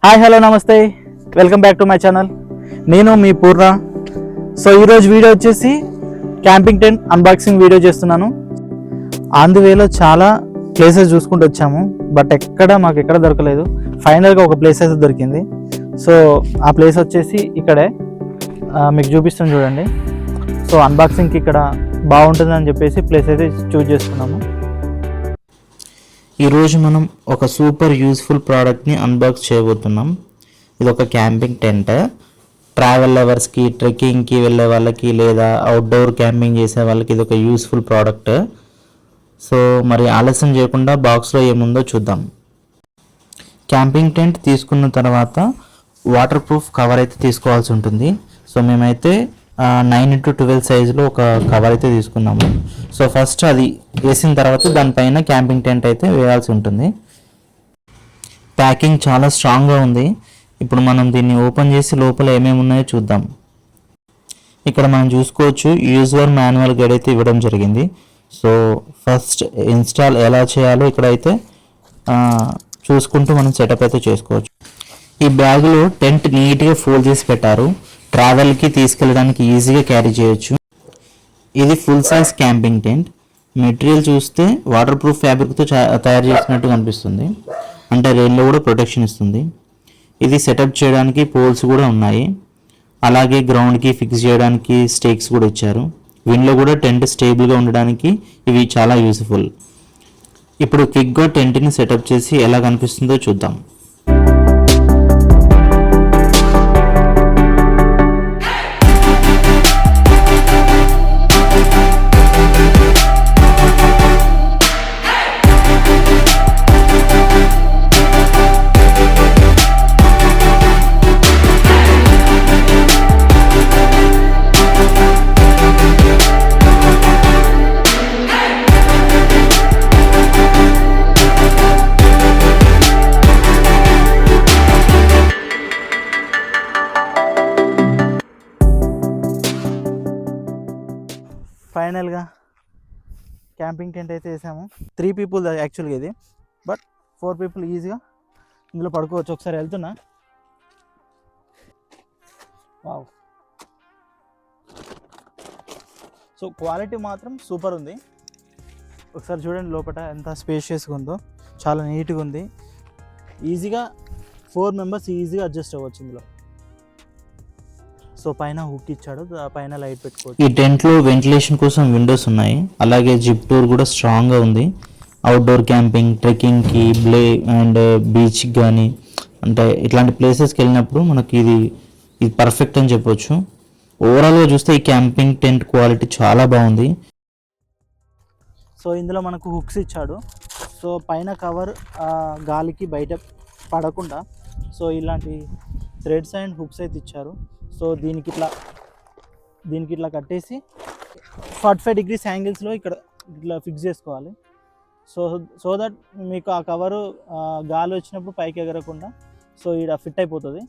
Hi hello నమస్తే, welcome back to my channel. నేను మీ పూర్ణ. So ఈరోజు వీడియో వచ్చేసి క్యాంపింగ్ టెంట్ అన్బాక్సింగ్ వీడియో చేస్తున్నాను. ఆన్ ది వేలో చాలా ప్లేసెస్ చూసుకుంటూ వచ్చాము, బట్ మాకు ఎక్కడ దొరకలేదు. ఫైనల్గా ఒక ప్లేస్ అయితే దొరికింది. సో ఆ ప్లేస్ వచ్చేసి ఇక్కడే మీకు చూపిస్తాను చూడండి. సో అన్బాక్సింగ్కి ఇక్కడ బాగుంటుందని చెప్పేసి ప్లేస్ అయితే చూజ్ చేసుకున్నాము. ఈరోజు మనం ఒక సూపర్ యూస్ఫుల్ ప్రోడక్ట్ని అన్బాక్స్ చేయబోతున్నాం. ఇది ఒక క్యాంపింగ్ టెంట్. ట్రావెల్ లవర్స్కి, ట్రెక్కింగ్కి వెళ్ళే వాళ్ళకి లేదా అవుట్డోర్ క్యాంపింగ్ చేసే వాళ్ళకి ఇది ఒక యూస్ఫుల్ ప్రోడక్ట్. సో మరి ఆలస్యం చేయకుండా బాక్స్లో ఏముందో చూద్దాం. క్యాంపింగ్ టెంట్ తీసుకున్న తర్వాత వాటర్ ప్రూఫ్ కవర్ అయితే తీసుకోవాల్సి ఉంటుంది. సో మేమైతే 9x12 సైజులో ఒక కవర్ అయితే తీసుకున్నాము. సో ఫస్ట్ అది వేసిన తర్వాత దానిపైన క్యాంపింగ్ టెంట్ అయితే వేయాల్సి ఉంటుంది. ప్యాకింగ్ చాలా స్ట్రాంగ్గా ఉంది. ఇప్పుడు మనం దీన్ని ఓపెన్ చేసి లోపల ఏమేమి ఉన్నాయో చూద్దాం. ఇక్కడ మనం చూసుకోవచ్చు, యూజర్ మాన్యువల్ గైడ్ అయితే ఇవ్వడం జరిగింది. సో ఫస్ట్ ఇన్స్టాల్ ఎలా చేయాలో ఇక్కడైతే చూసుకుంటూ మనం సెటప్ అయితే చేసుకోవచ్చు. ఈ బ్యాగ్లో టెంట్ నీట్గా ఫోల్డ్ చేసి పెట్టారు. ట్రావెల్కి తీసుకెళ్ళడానికి ఈజీగా క్యారీ చేయొచ్చు. ఇది full size camping tent. Material చూస్తే వాటర్ ప్రూఫ్ ఫ్యాబ్రిక్తో తయారు చేసినట్టు కనిపిస్తుంది. అంటే రెయిన్లో కూడా ప్రొటెక్షన్ ఇస్తుంది. ఇది సెటప్ చేయడానికి పోల్స్ కూడా ఉన్నాయి. అలాగే గ్రౌండ్కి ఫిక్స్ చేయడానికి స్టేక్స్ కూడా ఇచ్చారు. విండ్లో కూడా టెంట్ స్టేబుల్గా ఉండడానికి ఇవి చాలా యూస్ఫుల్. ఇప్పుడు క్విక్గా టెంట్ని సెటప్ చేసి ఎలా కనిపిస్తుందో చూద్దాం. ఫైనల్గా క్యాంపింగ్ టెంట్ అయితే వేసాము. 3 people యాక్చువల్గా ఇది, బట్ 4 people ఈజీగా ఇందులో పడుకోవచ్చు. ఒకసారి వెళ్తున్నా. వావ్, సో క్వాలిటీ మాత్రం సూపర్ ఉంది. ఒకసారి చూడండి లోపల ఎంత స్పేషియస్గా ఉందో, చాలా నీట్గా ఉంది. ఈజీగా 4 members ఈజీగా అడ్జస్ట్ అవ్వచ్చు ఇందులో. సో పైన హుక్ ఇచ్చాడు, పైన లైట్ పెట్టుకోవచ్చు. ఈ టెంట్లో వెంటిలేషన్ కోసం విండోస్ ఉన్నాయి. అలాగే జిప్ డోర్ కూడా స్ట్రాంగ్గా ఉంది. అవుట్డోర్ క్యాంపింగ్, ట్రెక్కింగ్కి, అండ్ బీచ్కి కానీ అంటే ఇట్లాంటి ప్లేసెస్కి వెళ్ళినప్పుడు మనకి ఇది పర్ఫెక్ట్ అని చెప్పొచ్చు. ఓవరాల్గా చూస్తే ఈ క్యాంపింగ్ టెంట్ క్వాలిటీ చాలా బాగుంది. సో ఇందులో మనకు హుక్స్ ఇచ్చాడు. సో పైన కవర్ గాలికి బయట పడకుండా సో ఇలాంటి థ్రెడ్స్ అండ్ హుక్స్ అయితే ఇచ్చారు. సో దీనికి ఇట్లా కట్టేసి 45 degrees యాంగిల్స్లో ఇక్కడ ఇట్లా ఫిక్స్ చేసుకోవాలి. సో దట్ మీకు ఆ కవరు గాలి వచ్చినప్పుడు పైకి ఎగరకుండా సో ఇక్కడ ఫిట్ అయిపోతుంది.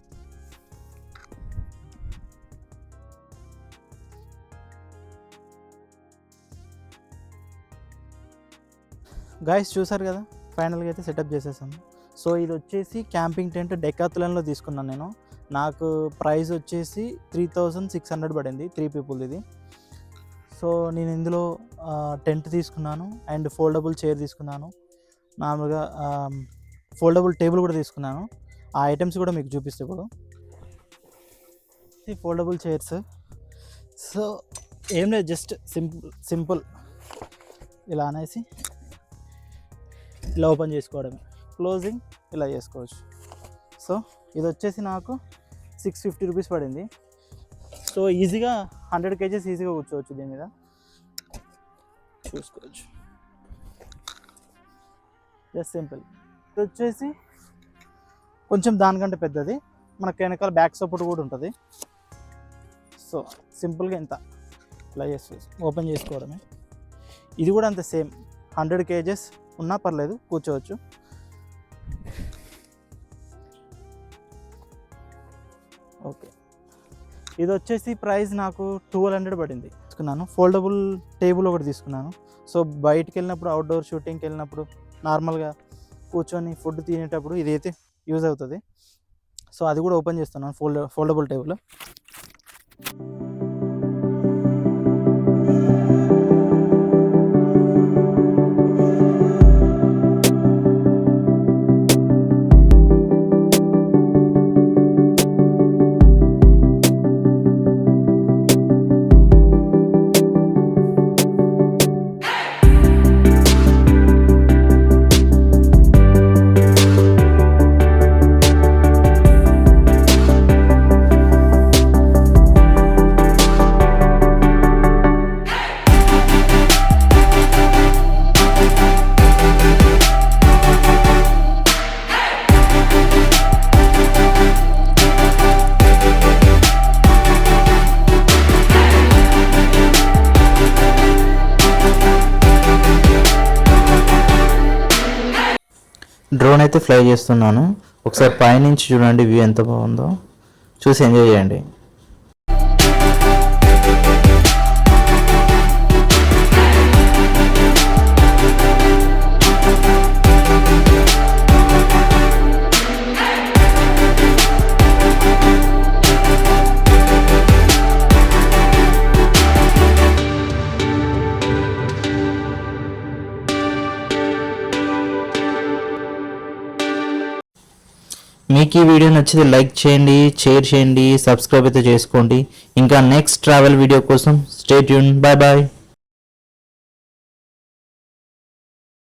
గైస్ చూసారు కదా, ఫైనల్గా అయితే సెటప్ చేసేసాము. సో ఇది వచ్చేసి క్యాంపింగ్ టెంట్ డెకాథ్లాన్లో తీసుకున్నాను నేను. నాకు ప్రైస్ వచ్చేసి 3600 పడింది 3 people ఇది. సో నేను ఇందులో టెంట్ తీసుకున్నాను అండ్ ఫోల్డబుల్ చైర్ తీసుకున్నాను. నార్మల్గా ఫోల్డబుల్ టేబుల్ కూడా తీసుకున్నాను. ఆ ఐటమ్స్ కూడా మీకు చూపిస్తే ఇప్పుడు ఫోల్డబుల్ చైర్స్. సో ఏం లేదు, జస్ట్ సింపుల్ ఇలా అనేసి ఇలా ఓపెన్ చేసుకోవడమే, క్లోజింగ్ ఇలా చేసుకోవచ్చు. సో ఇది వచ్చేసి నాకు 650 rupees పడింది. సో ఈజీగా 100 kgs ఈజీగా కూర్చోవచ్చు దీని మీద, చూసుకోవచ్చు. Just simple. ఇది వచ్చేసి కొంచెం దానికంటే పెద్దది, మనకు వెనకాల బ్యాక్ సపోర్ట్ కూడా ఉంటుంది. సో సింపుల్గా ఇంత ఇలా ఓపెన్ చేసుకోవడమే. ఇది కూడా అంతే సేమ్, 100 kgs ఉన్నా పర్లేదు, కూర్చోవచ్చు. ఓకే, ఇది వచ్చేసి ప్రైస్ నాకు 1200 పడింది. తీసుకున్నాను. ఫోల్డబుల్ టేబుల్ ఒకటి తీసుకున్నాను. సో బయటికి వెళ్ళినప్పుడు, అవుట్డోర్ షూటింగ్కి వెళ్ళినప్పుడు నార్మల్గా కూర్చొని ఫుడ్ తినేటప్పుడు ఇదైతే యూజ్ అవుతుంది. సో అది కూడా ఓపెన్ చేస్తున్నాను, ఫోల్డబుల్ టేబుల్. డ్రోన్ అయితే ఫ్లై చేస్తున్నాను. ఒకసారి పైనుంచి చూడండి వ్యూ ఎంత బాగుందో, చూసి ఎంజాయ్ చేయండి. మీకు ఈ వీడియో నచ్చితే లైక్ చేయండి, షేర్ చేయండి, సబ్స్క్రైబ్ అయితే చేసుకోండి. ఇంకా నెక్స్ట్ ట్రావెల్ వీడియో కోసం స్టే ట్యూన్. Bye bye.